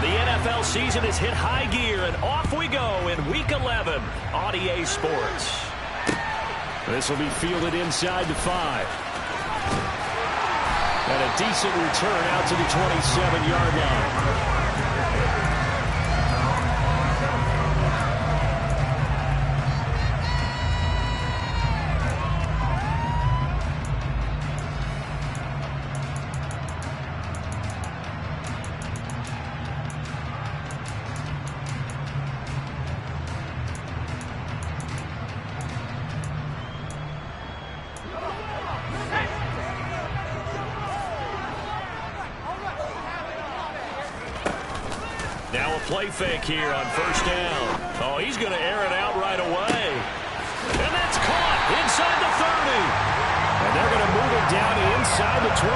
The NFL season has hit high gear, and off we go in Week 11 on EA Sports. This will be fielded inside the 5. And a decent return out to the 27-yard line. Now a play fake here on first down. Oh, he's going to air it out right away. And that's caught inside the 30. And they're going to move it down inside the 25.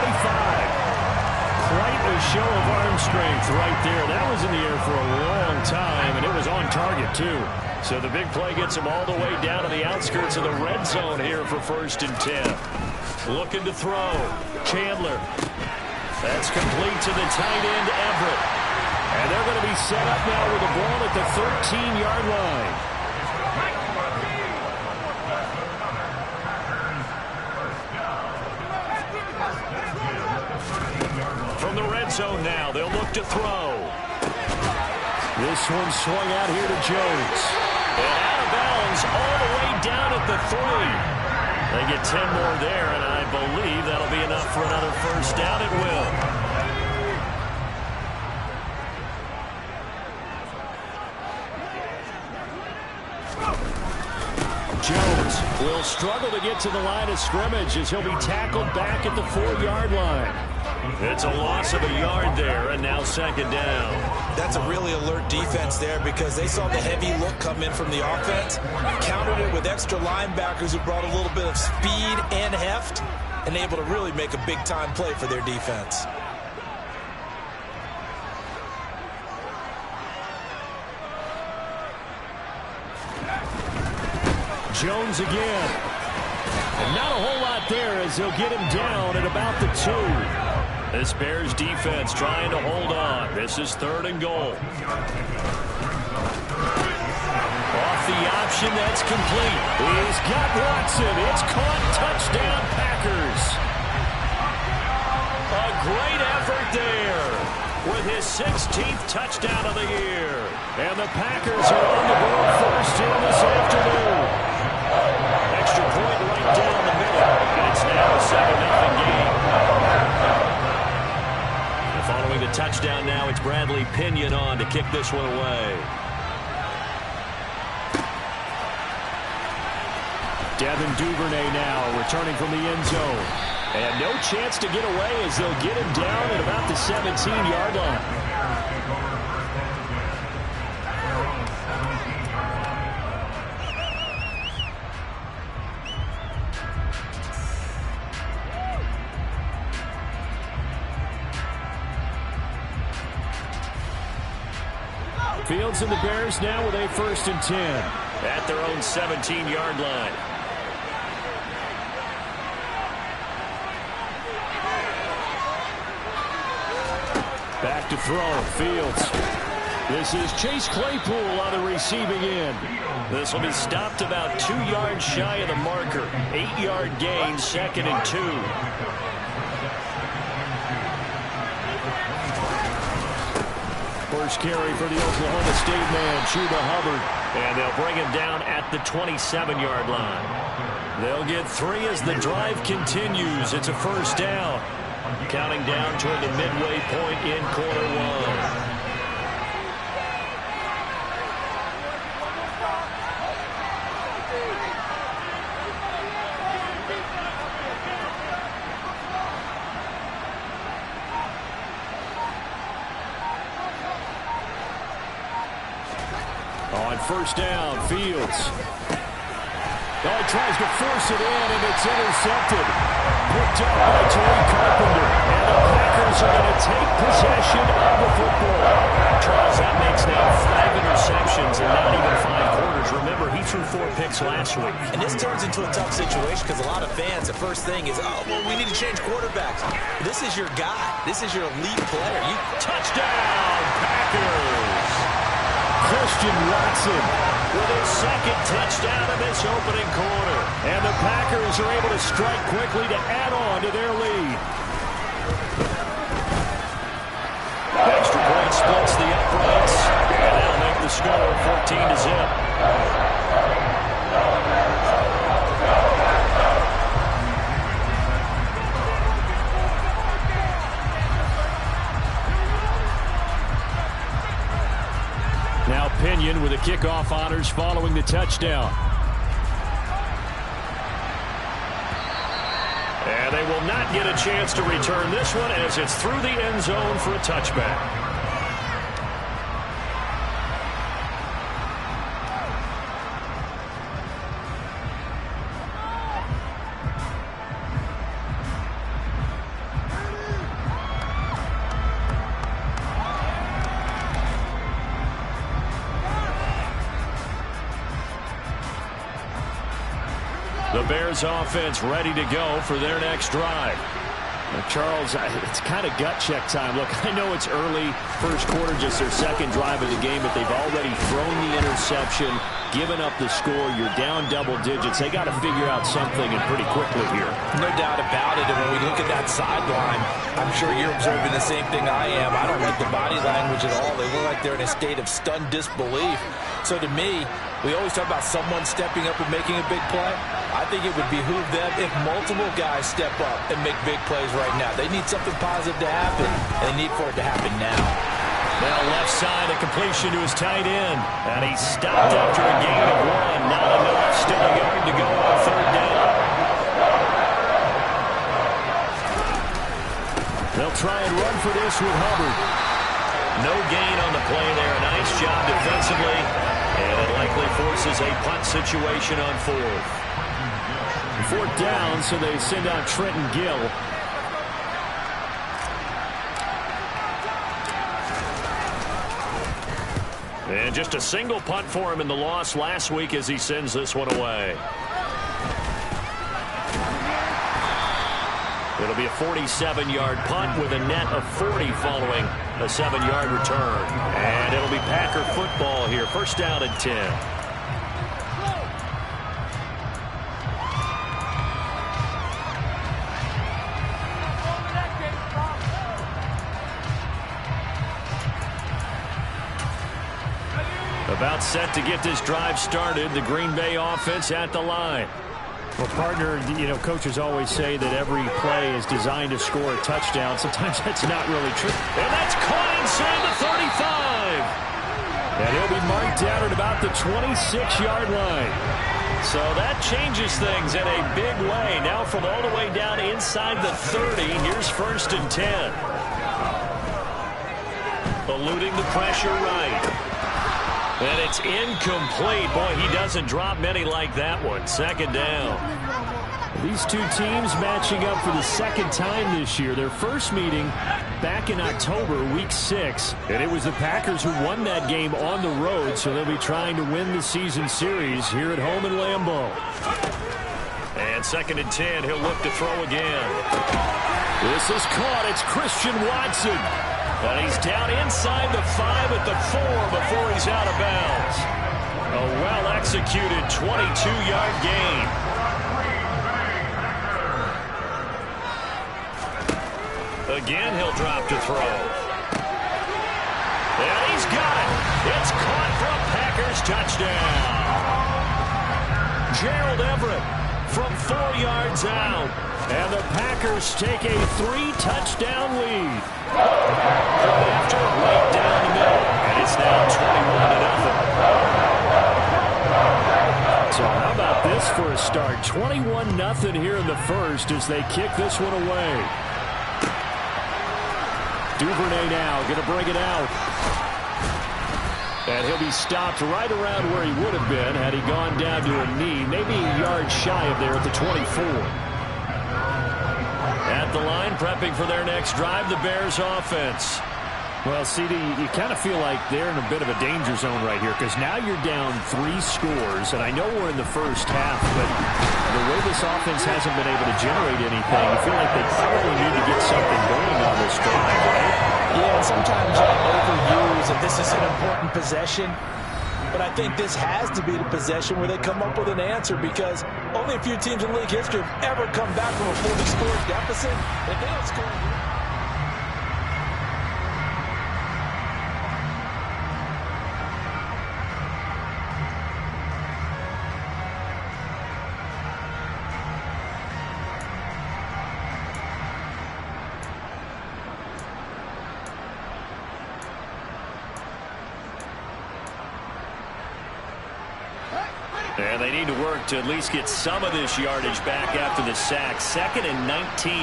Quite a show of arm strength right there. That was in the air for a long time, and it was on target, too. So the big play gets him all the way down to the outskirts of the red zone here for 1st and 10. Looking to throw. Chandler. That's complete to the tight end, Everett. And they're going to be set up now with the ball at the 13-yard line. From the red zone now, they'll look to throw. This one swung out here to Jones. And out of bounds all the way down at the 3. They get 10 more there, and I believe that'll be enough for another first down. It will. Jones will struggle to get to the line of scrimmage as he'll be tackled back at the 4-yard line. It's a loss of a yard there, and now 2nd down. That's a really alert defense there because they saw the heavy look come in from the offense, countered it with extra linebackers who brought a little bit of speed and heft, and able to really make a big-time play for their defense. Jones again. And not a whole lot there as he'll get him down at about the 2. This Bears defense trying to hold on. This is 3rd and goal. Off the option, that's complete. He's got Watson. It's caught. Touchdown, Packers. A great effort there with his 16th touchdown of the year. And the Packers are on the board first here this afternoon. Extra point right down the middle. And it's now a 7-0 game. And following the touchdown now, it's Bradley Pinion on to kick this one away. Devin Duvernay now returning from the end zone. And no chance to get away as they'll get him down at about the 17-yard line. Fields and the Bears now with a 1st and 10. At their own 17-yard line. Back to throw. Fields. This is Chase Claypool on the receiving end. This will be stopped about 2 yards shy of the marker. 8-yard gain, 2nd and 2. First carry for the Oklahoma State man, Chuba Hubbard. And they'll bring him down at the 27-yard line. They'll get 3 as the drive continues. It's a 1st down. Counting down toward the midway point in quarter 1. On 1st down, Fields. Oh, he tries to force it in, and it's intercepted. Picked up by Tony Carpenter. And the Packers are going to take possession of the football. Charles, that makes now 5 interceptions in not even 5 quarters. Remember, he threw 4 picks points last week. And this turns into a tough situation because a lot of fans, the first thing is, oh, well, we need to change quarterbacks. This is your guy. This is your elite player. Touchdown, Packers! Christian Watson with his second touchdown of this opening quarter. And the Packers are able to strike quickly to add on to their lead. Extra point splits the uprights, and that'll make the score 14-0. Now Pinion with the kickoff honors following the touchdown. And they will not get a chance to return this one as it's through the end zone for a touchback. The Bears offense ready to go for their next drive. Now, Charles, it's kind of gut check time. Look, I know it's early, first quarter, just their second drive of the game, but they've already thrown the interception, given up the score. You're down double digits. They got to figure out something and pretty quickly here. No doubt about it. And when we look at that sideline, I'm sure you're observing the same thing I am. I don't like the body language at all. They look like they're in a state of stunned disbelief. So to me, we always talk about someone stepping up and making a big play. I think it would behoove them if multiple guys step up and make big plays right now. They need something positive to happen, and they need for it to happen now. Now left side, a completion to his tight end. And he stopped after a gain of one. Not enough, still a yard to go on third down. They'll try and run for this with Hubbard. No gain on the play there. Nice job defensively. And it likely forces a punt situation on fourth. Fourth down, so they send out Trenton Gill. And just a single punt for him in the loss last week as he sends this one away. It'll be a 47-yard punt with a net of 40 following a 7-yard return. And it'll be Packer football here. First down and 10. About set to get this drive started. The Green Bay offense at the line. Well, partner, you know, coaches always say that every play is designed to score a touchdown. Sometimes that's not really true. And that's caught inside the 35. And he'll be marked down at about the 26-yard line. So that changes things in a big way. Now from all the way down inside the 30, here's first and 10. Eluding the pressure right. And it's incomplete. Boy, he doesn't drop many like that one. Second down. These two teams matching up for the second time this year. Their first meeting back in October, week 6. And it was the Packers who won that game on the road, so they'll be trying to win the season series here at home in Lambeau. And second and 10, he'll look to throw again. This is caught. It's Christian Watson. And he's down inside the 5 at the 4 before he's out of bounds. A well-executed 22-yard gain. Again, he'll drop to throw. And he's got it. It's caught for a Packers touchdown. Gerald Everett from 4 yards out. And the Packers take a 3-touchdown lead. After right down the middle. And it's now 21-0. So how about this for a start? 21-0 here in the first as they kick this one away. Duvernay now going to bring it out. And he'll be stopped right around where he would have been had he gone down to a knee. Maybe a yard shy of there at the 24. At the line, prepping for their next drive, the Bears offense. Well, CD, you kind of feel like they're in a bit of a danger zone right here because now you're down 3 scores, and I know we're in the first half, but the way this offense hasn't been able to generate anything, you feel like they probably need to get something going on this drive, right? Yeah, and sometimes you overuse, and this is an important possession, but I think this has to be the possession where they come up with an answer because only a few teams in league history have ever come back from a 40-score deficit. If they don't score... And they need to work to at least get some of this yardage back after the sack. 2nd and 19.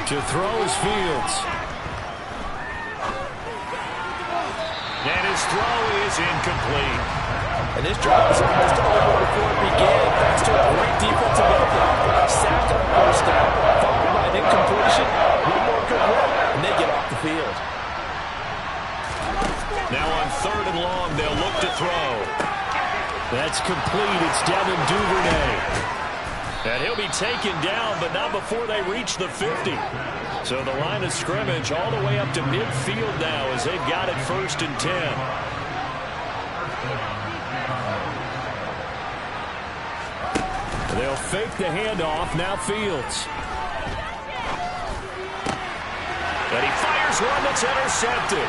To throw is Fields. And his throw is incomplete. And this drive was almost over before it began, thanks to a great defensive effort. Sack on first down, followed by an incompletion. One more good run, and they get off the field. Now on 3rd and long, they'll look to throw. That's complete. It's Devin Duvernay. And he'll be taken down, but not before they reach the 50. So the line of scrimmage all the way up to midfield now as they've got it 1st and 10. They'll fake the handoff. Now Fields. And he fires one that's intercepted.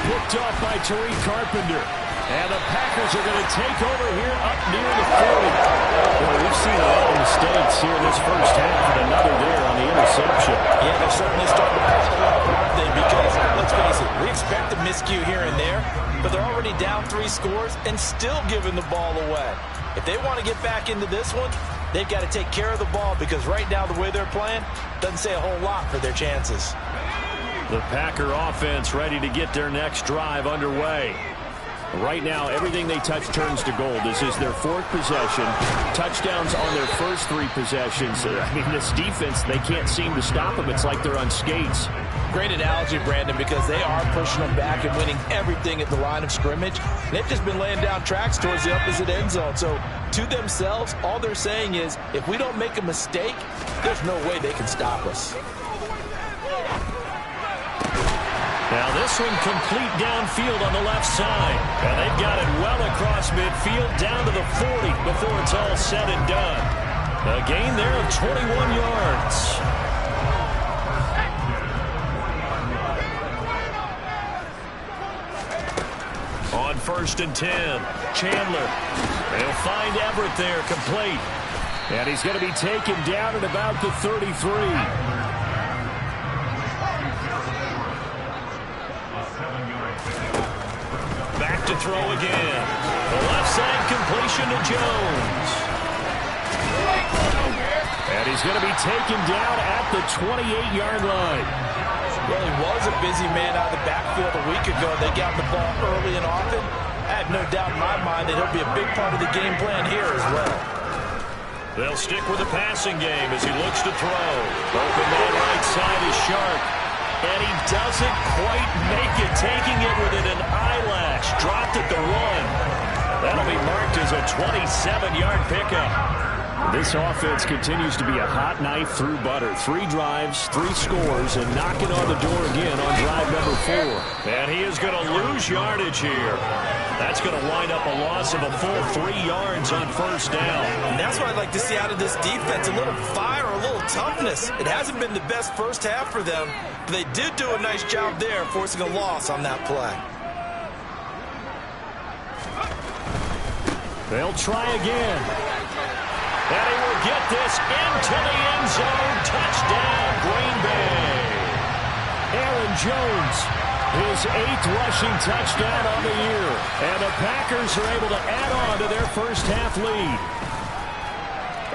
Picked off by Tariq Carpenter. And the Packers are going to take over here up near the 40. Well, we've seen a lot of mistakes here this first half, and another there on the interception. Yeah, they're certainly starting to pull up, aren't they? Because, let's face it, we expect a miscue here and there, but they're already down 3 scores and still giving the ball away. If they want to get back into this one, they've got to take care of the ball because right now the way they're playing doesn't say a whole lot for their chances. The Packer offense ready to get their next drive underway. Right now, everything they touch turns to gold. This is their 4th possession. Touchdowns on their first 3 possessions. I mean, this defense, they can't seem to stop them. It's like they're on skates. Great analogy, Brandon, because they are pushing them back and winning everything at the line of scrimmage. They've just been laying down tracks towards the opposite end zone. So, to themselves, all they're saying is, if we don't make a mistake, there's no way they can stop us. Now this one complete downfield on the left side. And they've got it well across midfield down to the 40 before it's all said and done. A gain there of 21 yards. On 1st and 10, Chandler. They'll find Everett there, complete. And he's going to be taken down at about the 33. Back to throw again. The left side completion to Jones. And he's going to be taken down at the 28-yard line. Well, he was a busy man out of the backfield a week ago. They got the ball early and often. I have no doubt in my mind that he'll be a big part of the game plan here as well. They'll stick with the passing game as he looks to throw. Open that right side is Sharp. And he doesn't quite make it, taking it within an eyelash. Dropped at the 1. That'll be marked as a 27-yard pickup. This offense continues to be a hot knife through butter. 3 drives, 3 scores, and knocking on the door again on drive number 4. And he is going to lose yardage here. That's going to wind up a loss of a full 3 yards on 1st down. And that's what I'd like to see out of this defense, a little fire, a little toughness. It hasn't been the best first half for them, but they did do a nice job there, forcing a loss on that play. They'll try again. And he will get this into the end zone. Touchdown, Green Bay. Aaron Jones, his 8th rushing touchdown on the year. And the Packers are able to add on to their first half lead.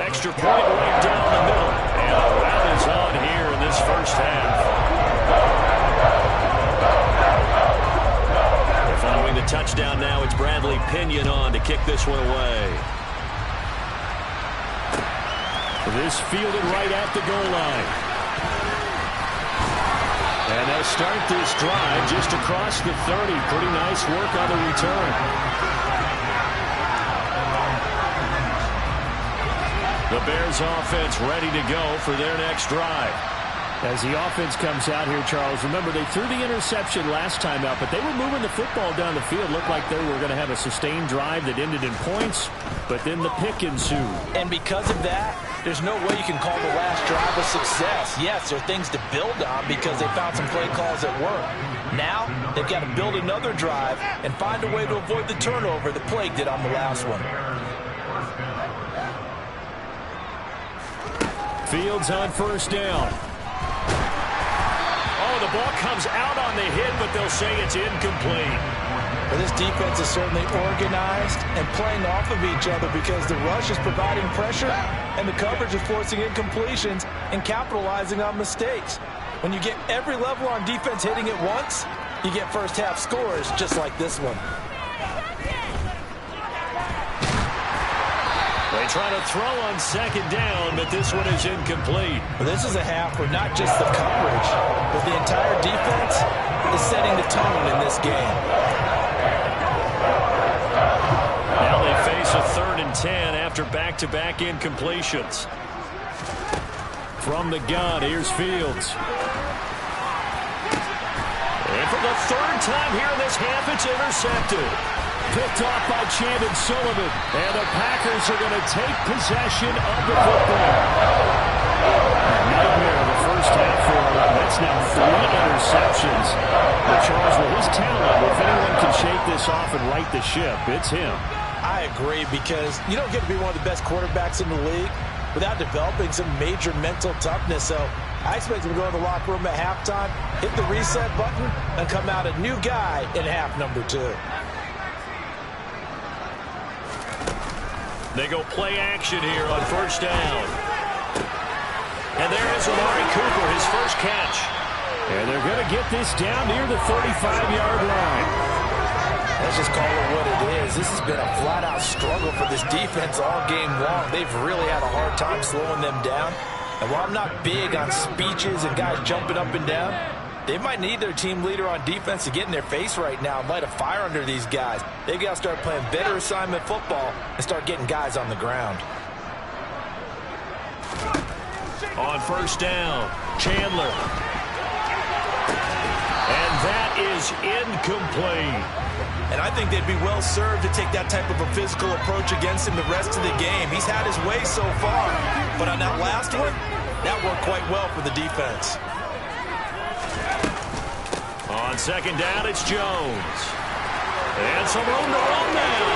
Extra point right down the middle. And a rout is on here in this first half. Following the touchdown now, it's Bradley Pinion on to kick this one away. This fielded right at the goal line. And they'll start this drive just across the 30. Pretty nice work on the return. The Bears offense ready to go for their next drive. As the offense comes out here, Charles, remember they threw the interception last time out, but they were moving the football down the field. Looked like they were going to have a sustained drive that ended in points, but then the pick ensued. And because of that, there's no way you can call the last drive a success. Yes, there are things to build on because they found some play calls that work. Now, they've got to build another drive and find a way to avoid the turnover that plagued it on the last one. Fields on first down. Oh, the ball comes out on the hit, but they'll say it's incomplete. Well, this defense is certainly organized and playing off of each other because the rush is providing pressure and the coverage is forcing incompletions and capitalizing on mistakes. When you get every level on defense hitting at once, you get first half scores just like this one. They try to throw on second down, but this one is incomplete. Well, this is a half where not just the coverage, but the entire defense is setting the tone in this game. Now they face a 3rd and 10 after back-to-back incompletions. From the gun, here's Fields. And for the 3rd time here in this half, it's intercepted. Picked off by Chandon Sullivan. And the Packers are going to take possession of the football. Nightmare in the first half for him. That's now 3 interceptions. But Charles, with his talent, if anyone can shake this off and right the ship, it's him. I agree because you don't get to be one of the best quarterbacks in the league without developing some major mental toughness. So I expect him to go in the locker room at halftime, hit the reset button, and come out a new guy in half number 2. They go play action here on first down. And there is Amari Cooper, his first catch. And they're going to get this down near the 35-yard line. Let's just call it what it is. This has been a flat-out struggle for this defense all game long. They've really had a hard time slowing them down. And while I'm not big on speeches and guys jumping up and down, they might need their team leader on defense to get in their face right now and light a fire under these guys. They've got to start playing better assignment football and start getting guys on the ground. On first down, Chandler. And that is incomplete. And I think they'd be well served to take that type of a physical approach against him the rest of the game. He's had his way so far. But on that last one, that worked quite well for the defense. On second down, it's Jones. And some room to run now.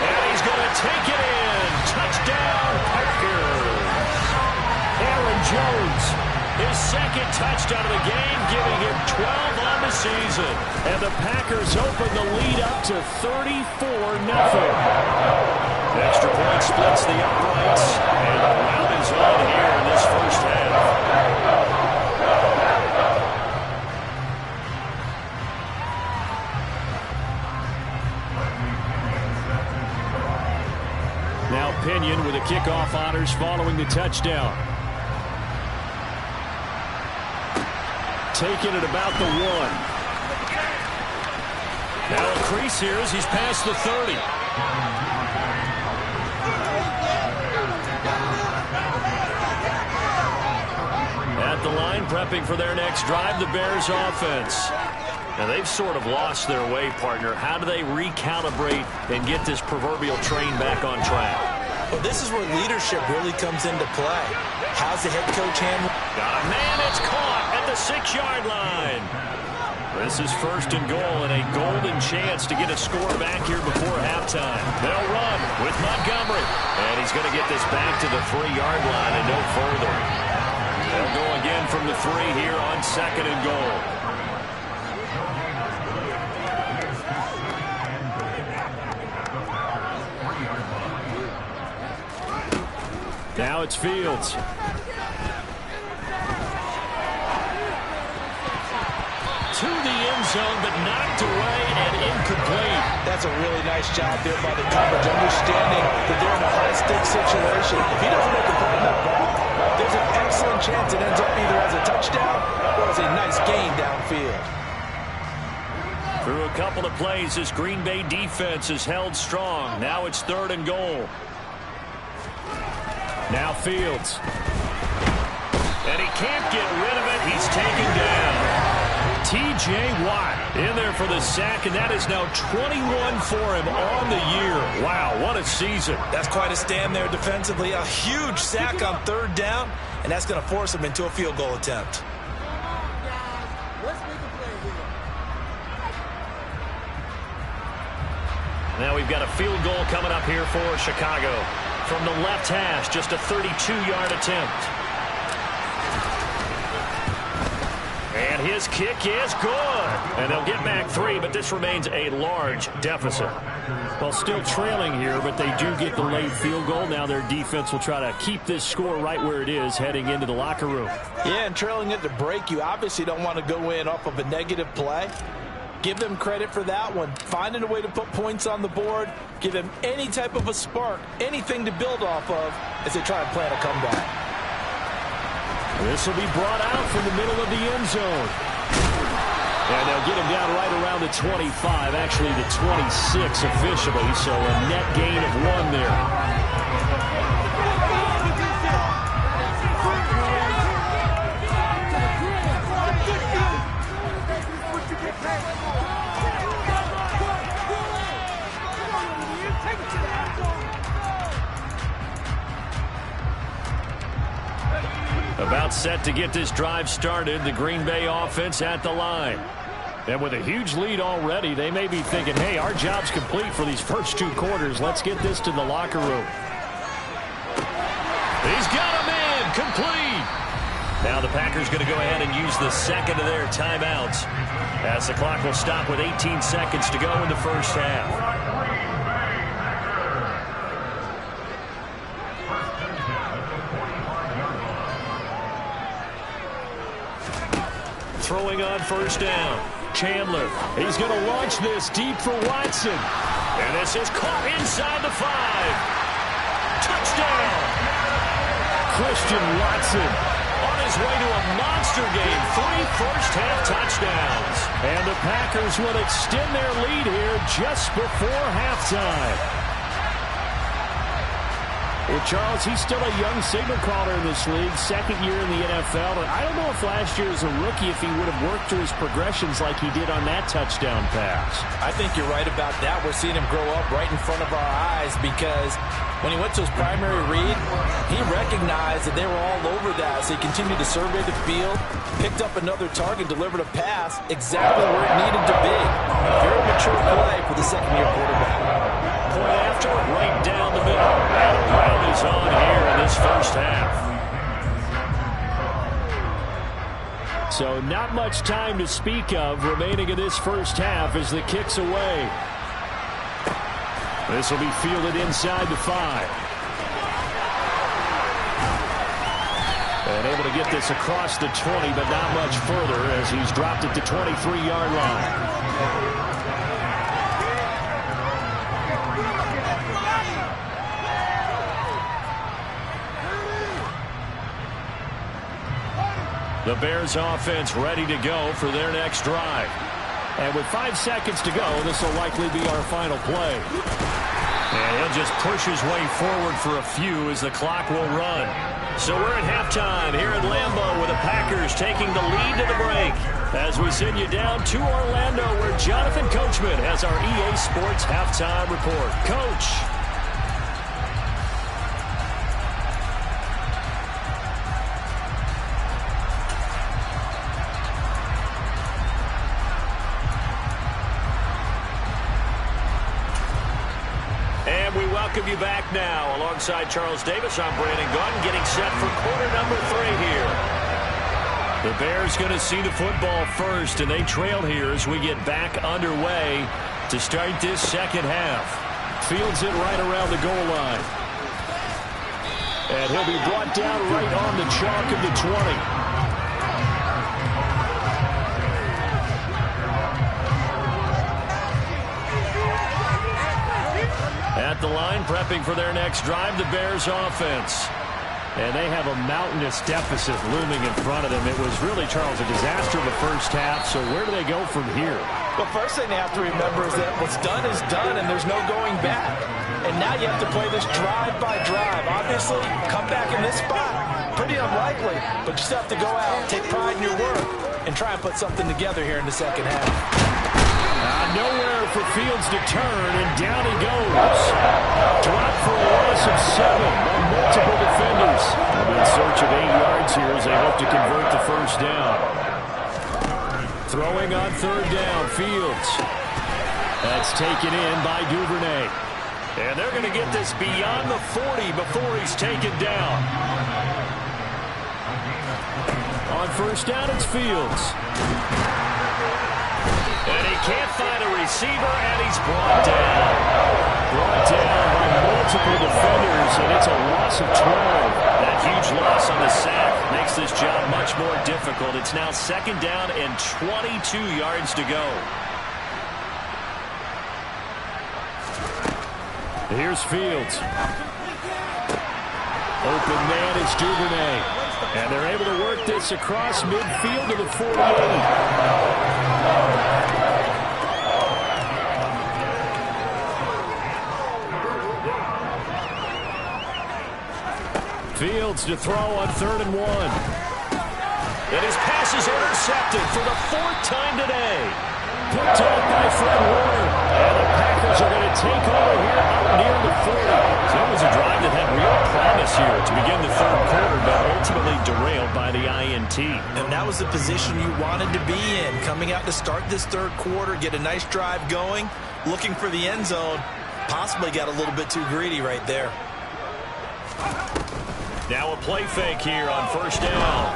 And he's going to take it in. Touchdown, Packers. Aaron Jones, his second touchdown of the game, giving him 12 on the season. And the Packers open the lead up to 34-0. Extra point splits the uprights. And the round is on here in this first half. Now Pinion with the kickoff honors following the touchdown. Taking it about the 1. Now a crease here as he's past the 30. At the line, prepping for their next drive, the Bears offense. Now they've sort of lost their way, partner. How do they recalibrate and get this proverbial train back on track? Well, this is where leadership really comes into play. How's the head coach handle? Got a man, it's caught at the 6-yard line. This is first and goal and a golden chance to get a score back here before halftime. They'll run with Montgomery. And he's going to get this back to the 3-yard line and no further. They'll go again from the 3 here on second and goal. Now it's Fields. to the end zone, but knocked away and incomplete. That's a really nice job there by the coverage, understanding that they're in a high-stakes situation. If he doesn't make a play on that ball, there's an excellent chance it ends up either as a touchdown or as a nice gain downfield. Through a couple of plays, this Green Bay defense is held strong. Now it's 3rd and goal. Now Fields. And he can't get rid of it. He's taken down. T.J. Watt in there for the sack, and that is now 21 for him on the year. Wow, what a season. That's quite a stand there defensively. A huge sack on 3rd down, and that's going to force him into a field goal attempt. Now we've got a field goal coming up here for Chicago. From the left hash, just a 32-yard attempt. And his kick is good. And they'll get back 3, but this remains a large deficit. Well, still trailing here, but they do get the late field goal. Now their defense will try to keep this score right where it is heading into the locker room. Yeah, and trailing it to break, you obviously don't want to go in off of a negative play. Give them credit for that one. Finding a way to put points on the board. Give them any type of a spark, anything to build off of as they try and plan a comeback. This will be brought out from the middle of the end zone. And they'll get him down right around the 25, actually the 26 officially, so a net gain of 1 there. About set to get this drive started, the Green Bay offense at the line. And with a huge lead already, they may be thinking, hey, our job's complete for these first 2 quarters. Let's get this to the locker room. He's got him in, complete. Now the Packers going to go ahead and use the second of their timeouts as the clock will stop with 18 seconds to go in the first half. Throwing on first down. Chandler. He's going to launch this deep for Watson. And this is caught inside the 5. Touchdown. Christian Watson on his way to a monster game. 3 first-half touchdowns. And the Packers will extend their lead here just before halftime. Well, Charles, he's still a young signal caller in this league, 2nd year in the NFL. And I don't know if last year as a rookie if he would have worked through his progressions like he did on that touchdown pass. I think you're right about that. We're seeing him grow up right in front of our eyes because when he went to his primary read, he recognized that they were all over that. So he continued to survey the field, picked up another target, delivered a pass exactly where it needed to be. Very mature play for the second-year quarterback. Point after, right down the middle. And a run is on here in this first half. So not much time to speak of remaining in this first half as the kick's away. This will be fielded inside the 5. And able to get this across the 20, but not much further as he's dropped it to 23-yard line. The Bears offense ready to go for their next drive. And with 5 seconds to go, this will likely be our final play. And he'll just push his way forward for a few as the clock will run. So we're at halftime here at Lambeau with the Packers taking the lead to the break. As we send you down to Orlando where Jonathan Coachman has our EA Sports halftime report. Coach. Welcome you back now. Alongside Charles Davis, I'm Brandon Gunn getting set for quarter number 3 here. The Bears going to see the football first, and they trail here as we get back underway to start this second half. Fields it right around the goal line. And he'll be brought down right on the chalk of the 20. At the line, prepping for their next drive, the Bears offense. And they have a mountainous deficit looming in front of them. It was really, Charles, a disaster in the first half. So where do they go from here? Well, first thing they have to remember is that what's done is done, and there's no going back. And now you have to play this drive by drive. Obviously, come back in this spot, pretty unlikely. But you still have to go out, take pride in your work, and try and put something together here in the second half. Nowhere for Fields to turn, and down he goes. Drop for a loss of 7 on multiple defenders. They'll be in search of 8 yards here as they hope to convert the first down. Throwing on third down, Fields. That's taken in by Duvernay. And they're going to get this beyond the 40 before he's taken down. On first down, it's Fields. And he can't find a receiver, and he's brought down. Brought down by multiple defenders, and it's a loss of 12. That huge loss on the sack makes this job much more difficult. It's now second down and 22 yards to go. Here's Fields. Open man is Duvernay. And they're able to work this across midfield to the 48. Fields to throw on 3rd and 1. And his pass is intercepted for the 4th time today. Picked off by Fred Warner. And the Packers are going to take over here out near the 40. So it was a drive that had real promise here to begin the 3rd quarter, but ultimately derailed by the INT. And that was the position you wanted to be in. Coming out to start this 3rd quarter, get a nice drive going, looking for the end zone. Possibly got a little bit too greedy right there. Now a play fake here on first down.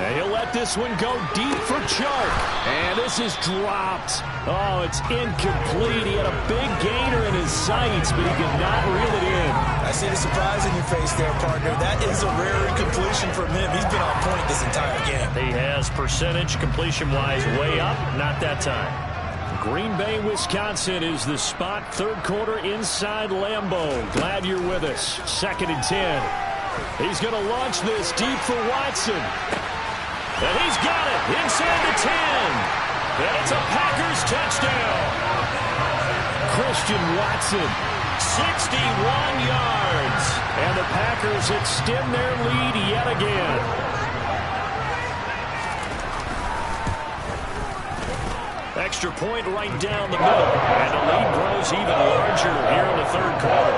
And he'll let this one go deep for Chark. And this is dropped. Oh, it's incomplete. He had a big gainer in his sights, but he could not reel it in. I see the surprise in your face there, partner. That is a rare incompletion from him. He's been on point this entire game. He has percentage completion-wise way up. Not that time. Green Bay, Wisconsin is the spot. 3rd quarter inside Lambeau. Glad you're with us. 2nd and 10. He's going to launch this deep for Watson. And he's got it inside the 10. And it's a Packers touchdown. Christian Watson. 61 yards. And the Packers extend their lead yet again. Extra point right down the middle. And the lead grows even larger here in the 3rd quarter.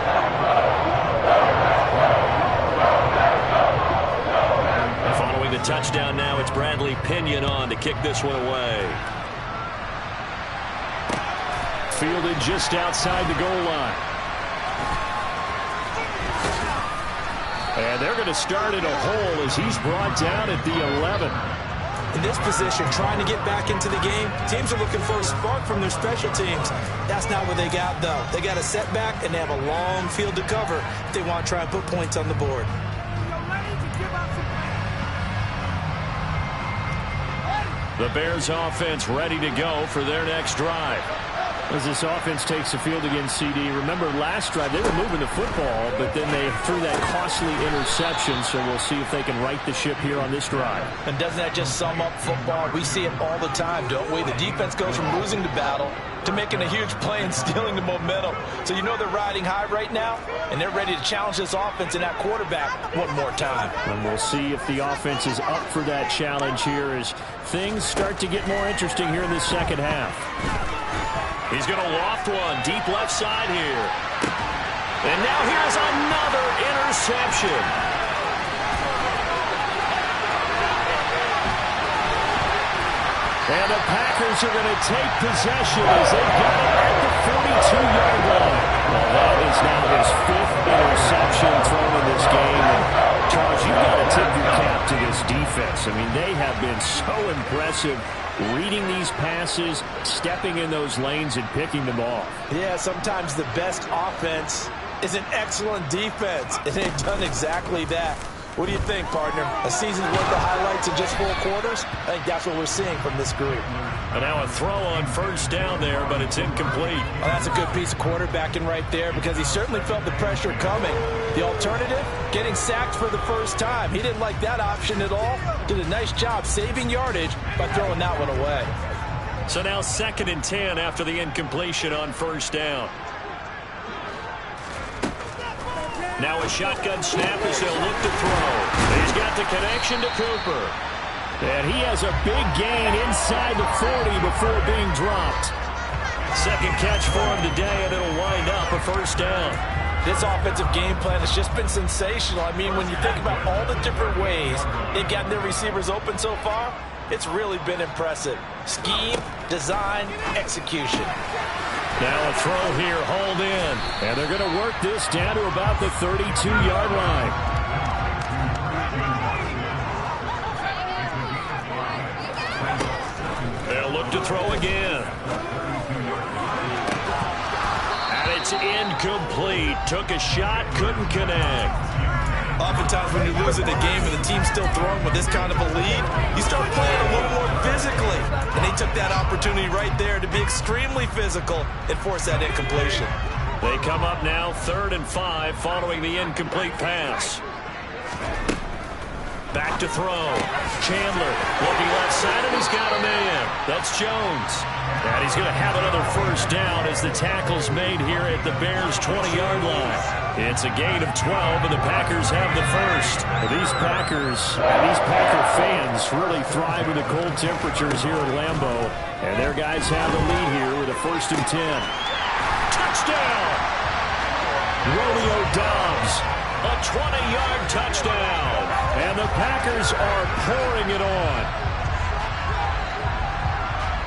Following the touchdown now, it's Bradley Pinion on to kick this one away. Fielded just outside the goal line. And they're going to start in a hole as he's brought down at the 11. In this position, trying to get back into the game, teams are looking for a spark from their special teams. That's not what they got, though. They got a setback, and they have a long field to cover if they want to try and put points on the board. The Bears offense ready to go for their next drive. As this offense takes the field against CD, remember last drive they were moving the football, but then they threw that costly interception, so we'll see if they can right the ship here on this drive. And doesn't that just sum up football? We see it all the time, don't we? The defense goes from losing the battle to making a huge play and stealing the momentum. So you know they're riding high right now, and they're ready to challenge this offense and that quarterback one more time. And we'll see if the offense is up for that challenge here as things start to get more interesting here in the second half. He's going to loft one deep left side here. And now here's another interception. And the Packers are going to take possession as they got it at the 42-yard line. Well, that is now his 5th interception thrown in this game. And Charles, you've got to tip your cap to this defense. I mean, they have been so impressive reading these passes, stepping in those lanes, and picking them off. Yeah, sometimes the best offense is an excellent defense, and they've done exactly that. What do you think, partner? A season's worth of highlights in just 4 quarters? I think that's what we're seeing from this group. And now a throw on first down there, but it's incomplete. Well, that's a good piece of quarterbacking right there because he certainly felt the pressure coming. The alternative, getting sacked for the first time. He didn't like that option at all. Did a nice job saving yardage by throwing that one away. So now 2nd and 10 after the incompletion on first down. Now a shotgun snap as they'll look to throw. He's got the connection to Cooper. And he has a big gain inside the 40 before being dropped. 2nd catch for him today, and it'll wind up a first down. This offensive game plan has just been sensational. I mean, when you think about all the different ways they've gotten their receivers open so far, it's really been impressive. Scheme, design, execution. Now a throw here, hauled in. And they're going to work this down to about the 32-yard line. They'll look to throw again. And it's incomplete. Took a shot, couldn't connect. Oftentimes when you're losing a game and the team's still throwing with this kind of a lead, you start playing a little more physically. And they took that opportunity right there to be extremely physical and force that incompletion. They come up now 3rd and 5 following the incomplete pass. Back to throw. Chandler looking left side, and he's got a man. That's Jones. And he's going to have another first down as the tackle's made here at the Bears' 20-yard line. It's a gain of 12, and the Packers have the first. These Packers and these Packer fans really thrive in the cold temperatures here at Lambeau. And their guys have the lead here with a 1st and 10. Touchdown! Romeo Doubs, a 20-yard touchdown. And the Packers are pouring it on.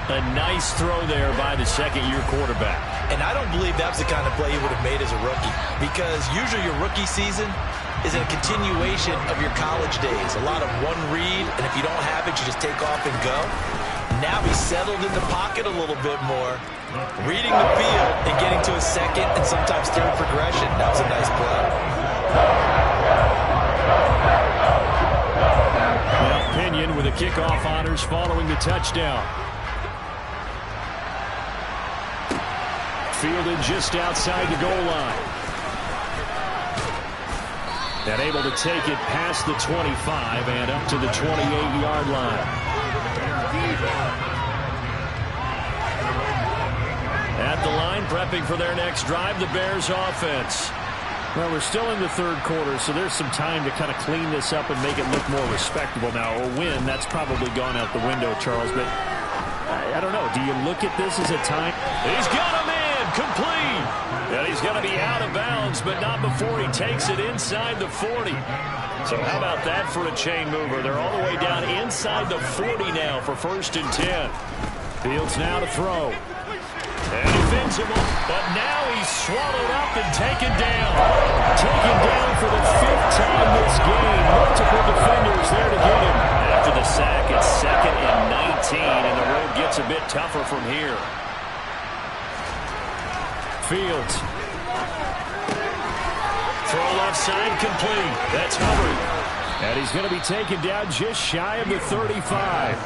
A nice throw there by the 2nd-year quarterback. And I don't believe that's the kind of play he would have made as a rookie, because usually your rookie season is a continuation of your college days. A lot of one read, and if you don't have it, you just take off and go. Now he's settled in the pocket a little bit more, reading the field and getting to a 2nd and sometimes 3rd progression. That was a nice play. Well, Pinion with the kickoff honors following the touchdown. Fielded just outside the goal line. And able to take it past the 25 and up to the 28-yard line. At the line, prepping for their next drive, the Bears offense. Well, we're still in the 3rd quarter, so there's some time to kind of clean this up and make it look more respectable now. A win, that's probably gone out the window, Charles, but I don't know. Do you look at this as a time? He's got him in. Complete. And he's going to be out of bounds, but not before he takes it inside the 40. So how about that for a chain mover? They're all the way down inside the 40 now for 1st and 10. Fields now to throw. And he fends him up, but now he's swallowed up and taken down. Taken down for the 5th time this game. Multiple defenders there to get him. After the sack, it's 2nd and 19, and the road gets a bit tougher from here. Fields. Throw left side complete. That's Hubbard. And he's going to be taken down just shy of the 35.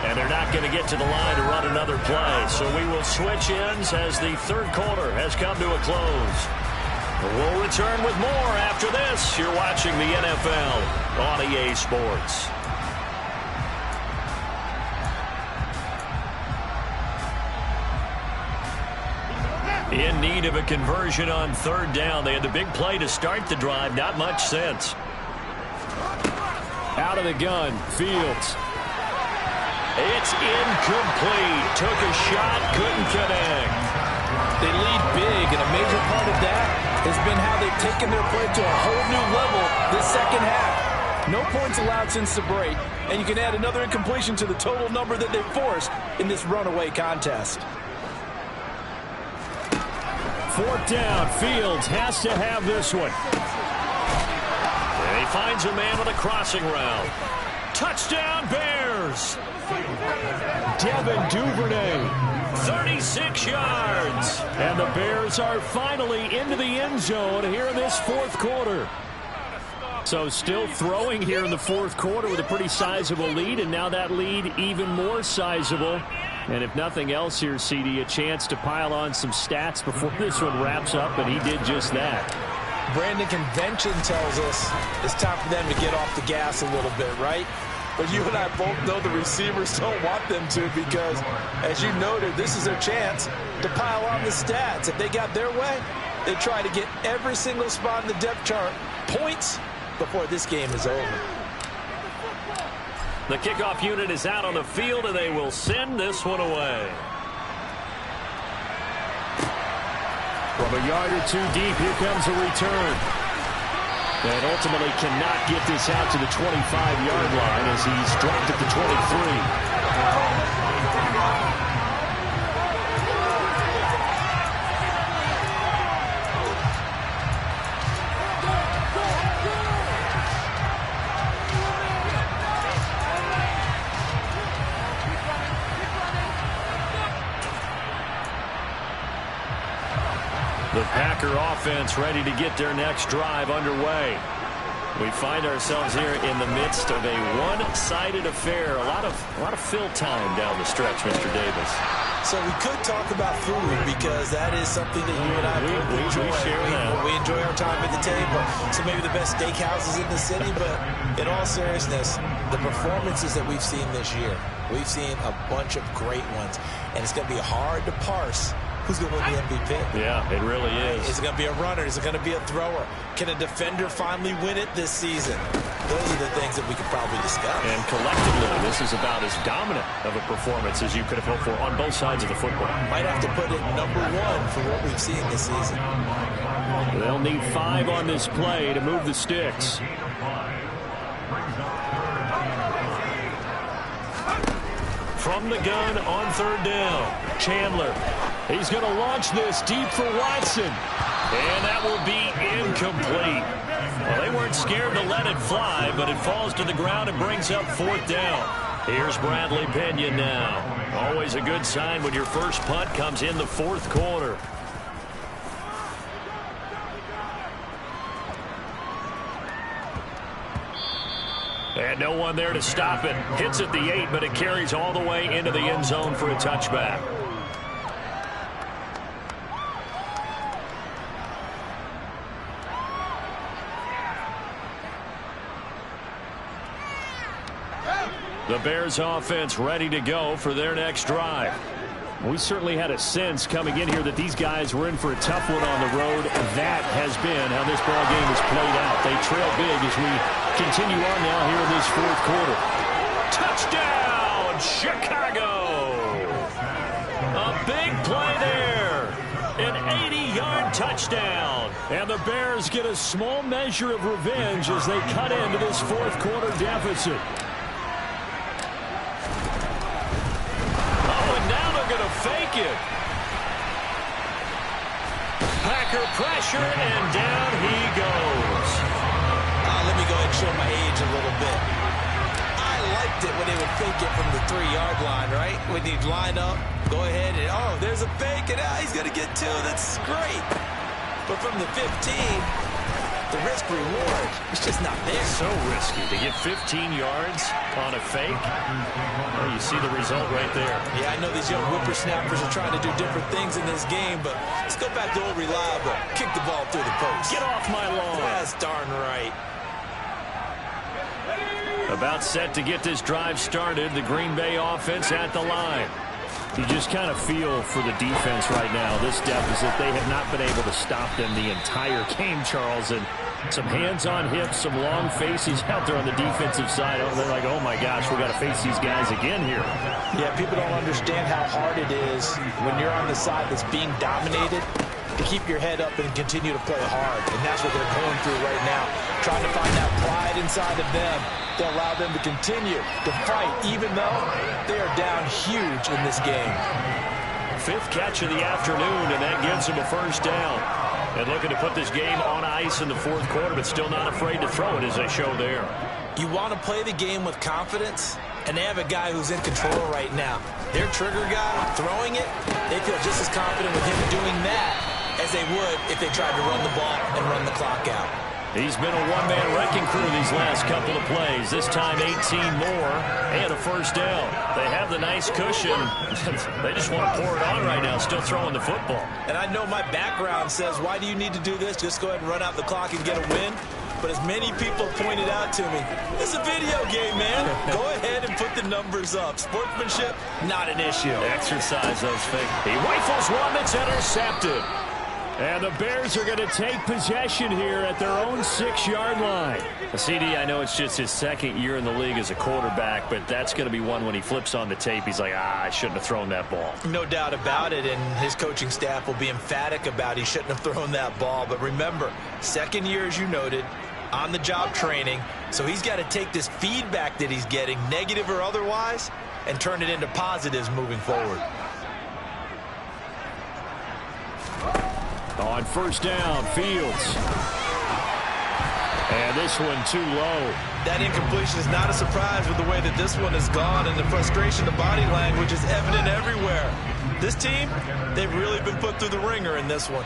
And they're not going to get to the line to run another play. So we will switch ends as the 3rd quarter has come to a close. We'll return with more after this. You're watching the NFL on EA Sports. In need of a conversion on 3rd down. They had the big play to start the drive. Not much sense. Out of the gun. Fields. It's incomplete. Took a shot, couldn't connect. They lead big, and a major part of that has been how they've taken their play to a whole new level this 2nd half. No points allowed since the break, and you can add another incompletion to the total number that they forced in this runaway contest. 4th down. Fields has to have this one. And he finds a man on a crossing route. Touchdown, Bears! Devin Duvernay, 36 yards. And the Bears are finally into the end zone here in this fourth quarter. So still throwing here in the fourth quarter with a pretty sizable lead, and now that lead even more sizable. And if nothing else here, CD, a chance to pile on some stats before this one wraps up, and he did just that. Brandon, convention tells us it's time for them to get off the gas a little bit, right? But you and I both know the receivers don't want them to, because, as you noted, this is their chance to pile on the stats. If they got their way, they try to get every single spot in the depth chart points before this game is over. The kickoff unit is out on the field, and they will send this one away. From a yard or two deep, here comes a return. And ultimately cannot get this out to the 25-yard line as he's dropped at the 23. The Packer offense ready to get their next drive underway. We find ourselves here in the midst of a one-sided affair. A lot of fill time down the stretch, Mr. Davis. So we could talk about food, because that is something that you and I enjoy. We enjoy our time at the table. So maybe the best steakhouses in the city, but in all seriousness, the performances that we've seen this year, we've seen a bunch of great ones, and it's going to be hard to parse who's going to win the MVP. Yeah, it really is. Is it going to be a runner? Is it going to be a thrower? Can a defender finally win it this season? Those are the things that we could probably discuss. And collectively, this is about as dominant of a performance as you could have hoped for on both sides of the football. Might have to put it number one for what we've seen this season. They'll need 5 on this play to move the sticks. From the gun on third down, Chandler. He's going to launch this deep for Watson. And that will be incomplete. Well, they weren't scared to let it fly, but it falls to the ground and brings up fourth down. Here's Bradley Pinion now. Always a good sign when your first punt comes in the fourth quarter. And no one there to stop it. Hits at the 8, but it carries all the way into the end zone for a touchback. The Bears offense ready to go for their next drive. We certainly had a sense coming in here that these guys were in for a tough one on the road. That has been how this ball game has played out. They trail big as we continue on now here in this fourth quarter. Touchdown, Chicago! A big play there. An 80-yard touchdown. And the Bears get a small measure of revenge as they cut into this fourth quarter deficit. Going to fake it. Packer pressure, and down he goes. Let me go ahead and show my age a little bit. I liked it when they would fake it from the 3-yard line, right? When he'd line up, go ahead, and oh, there's a fake, and he's going to get 2. That's great. But from the 15, the risk-reward is just not there. So risky to get 15 yards on a fake. Well, you see the result right there. Yeah, I know these young whippersnappers are trying to do different things in this game, but let's go back to old reliable. Kick the ball through the post. Get off my lawn. That's darn right. About set to get this drive started. The Green Bay offense at the line. You just kind of feel for the defense right now. This deficit, they have not been able to stop them the entire game, Charles. And some hands on hips, some long faces out there on the defensive side. Oh, they're like, oh, my gosh, we got to face these guys again here. Yeah, people don't understand how hard it is when you're on the side that's being dominated to keep your head up and continue to play hard. And that's what they're going through right now, trying to find that pride inside of them to allow them to continue to fight, even though they are down huge in this game. 5th catch of the afternoon, and that gives them a first down. And looking to put this game on ice in the fourth quarter, but still not afraid to throw it as they show there. You want to play the game with confidence, and they have a guy who's in control right now. Their trigger guy, throwing it, they feel just as confident with him doing that as they would if they tried to run the ball and run the clock out. He's been a one-man wrecking crew these last couple of plays. This time 18 more and a first down. They have the nice cushion. They just want to pour it on right now, still throwing the football. And I know my background says, why do you need to do this? Just go ahead and run out the clock and get a win. But as many people pointed out to me, it's a video game, man. Go ahead and put the numbers up. Sportsmanship, not an issue. Exercise those fingers. He rifles one that's intercepted. And the Bears are going to take possession here at their own 6-yard line. CD, I know it's just his second year in the league as a quarterback, but that's going to be one when he flips on the tape. He's like, I shouldn't have thrown that ball. No doubt about it, and his coaching staff will be emphatic about he shouldn't have thrown that ball. But remember, second year, as you noted, on-the-job training, so he's got to take this feedback that he's getting, negative or otherwise, and turn it into positives moving forward. On first down, Fields. And this one too low. That incompletion is not a surprise with the way that this one has gone, and the frustration, the body language is evident everywhere. This team, they've really been put through the ringer in this one.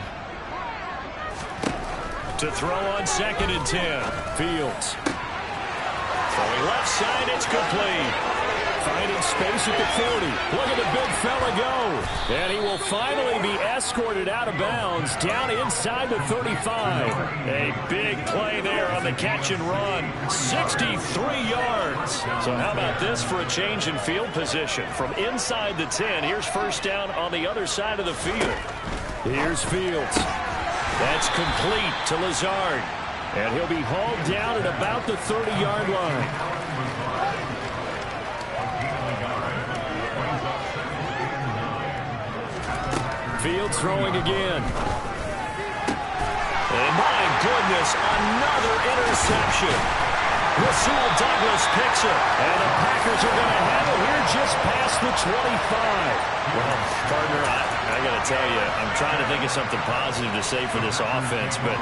To throw on 2nd and 10, Fields. Throwing left side, it's complete. Finding space at the 40. Look at the big fella go. And he will finally be escorted out of bounds down inside the 35. A big play there on the catch and run. 63 yards. So how about this for a change in field position? From inside the 10, here's first down on the other side of the field. Here's Fields. That's complete to Lazard. And he'll be hauled down at about the 30-yard line. Fields throwing again. And my goodness, another interception. Rasul Douglas picks it. And the Packers are going to have it here just past the 25. Well, partner, I got to tell you, I'm trying to think of something positive to say for this offense, but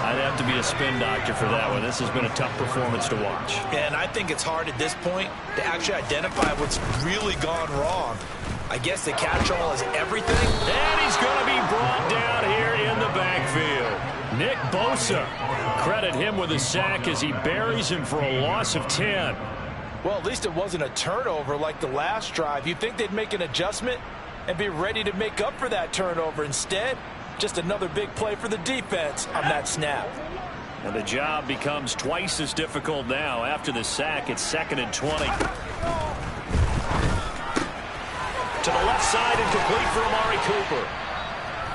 I'd have to be a spin doctor for that one. This has been a tough performance to watch. And I think it's hard at this point to actually identify what's really gone wrong. I guess the catch-all is everything. And he's going to be brought down here in the backfield. Nick Bosa. Credit him with a sack as he buries him for a loss of 10. Well, at least it wasn't a turnover like the last drive. You'd think they'd make an adjustment and be ready to make up for that turnover. Instead, just another big play for the defense on that snap. And the job becomes twice as difficult now. After the sack, it's 2nd and 20. To the left side and complete for Amari Cooper.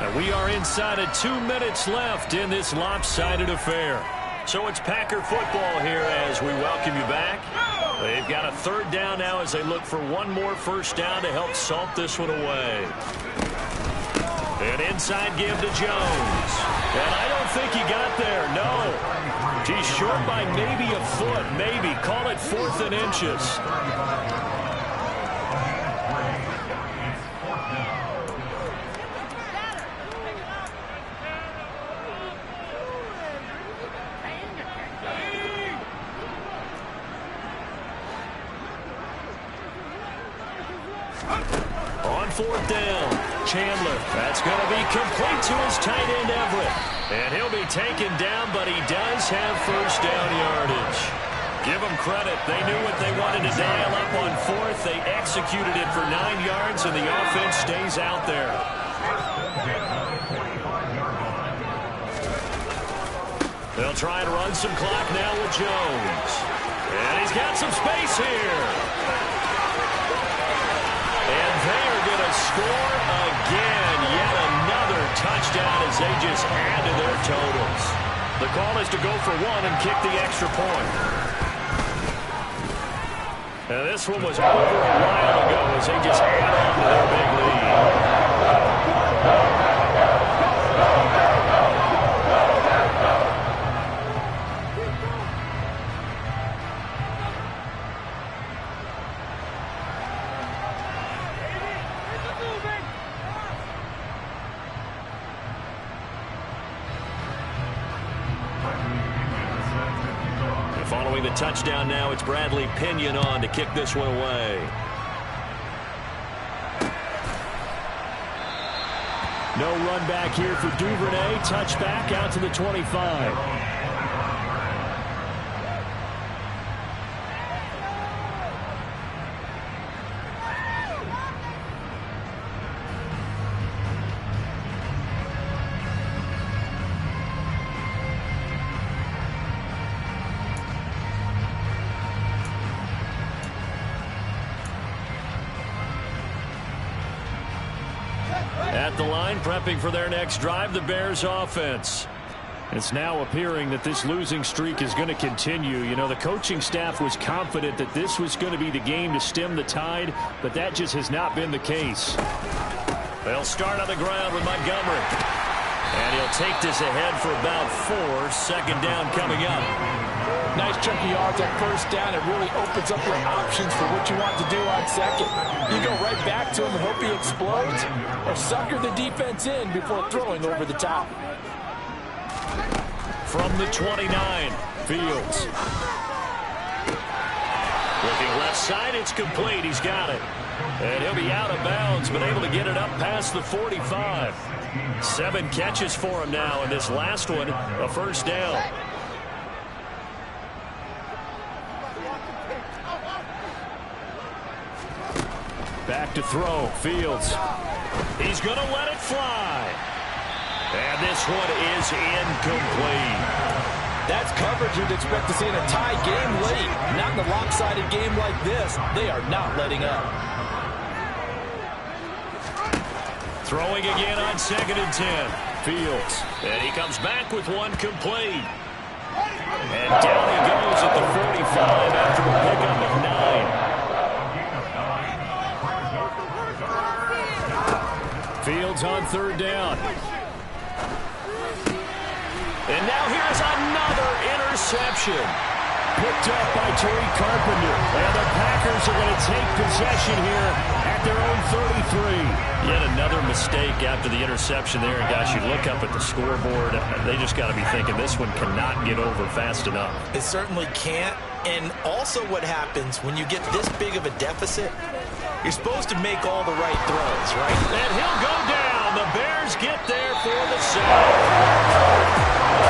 And we are inside of 2 minutes left in this lopsided affair. So it's Packer football here as we welcome you back. They've got a 3rd down now as they look for one more first down to help salt this one away. An inside give to Jones. And I don't think he got there, no. He's short by maybe a foot, maybe. Call it 4th and inches. On 4th down, Chandler. That's going to be complete to his tight end, Everett. And he'll be taken down, but he does have first down yardage. Give them credit. They knew what they wanted to dial up on 4th. They executed it for 9 yards, and the offense stays out there. They'll try and run some clock now with Jones. And he's got some space here. And they are going to score again. Yet another touchdown as they just add to their totals. The call is to go for one and kick the extra point. And this one was over a while ago as they just add on to their big lead. Throwing the touchdown now, it's Bradley Pinion on to kick this one away. No run back here for Duvernay. Touchback out to the 25. At the line, prepping for their next drive, the Bears offense. It's now appearing that this losing streak is going to continue. You know, the coaching staff was confident that this was going to be the game to stem the tide, but that just has not been the case. They'll start on the ground with Montgomery. And he'll take this ahead for about 4. Second down coming up. Nice chunky yards at first down. It really opens up your options for what you want to do on second. You go right back to him and hope he explodes, or sucker the defense in before throwing over the top. From the 29, Fields. Looking left side, it's complete. He's got it. And he'll be out of bounds, but able to get it up past the 45. 7 catches for him now, and this last one, a first down. Back to throw, Fields. He's going to let it fly. And this one is incomplete. That's coverage you'd expect to see in a tie game late. Not in a lopsided game like this. They are not letting up. Throwing again on 2nd and 10. Fields. And he comes back with one complete. And down he goes at the 45 after a pickup of 9. Fields on 3rd down. And now here's another interception. Picked up by Tariq Carpenter. And the Packers are going to take possession here at their own 33. Yet another mistake after the interception there. And gosh, you look up at the scoreboard, they just got to be thinking this one cannot get over fast enough. It certainly can't. And also what happens when you get this big of a deficit, you're supposed to make all the right throws, right? And he'll go down. The Bears get there for the sack.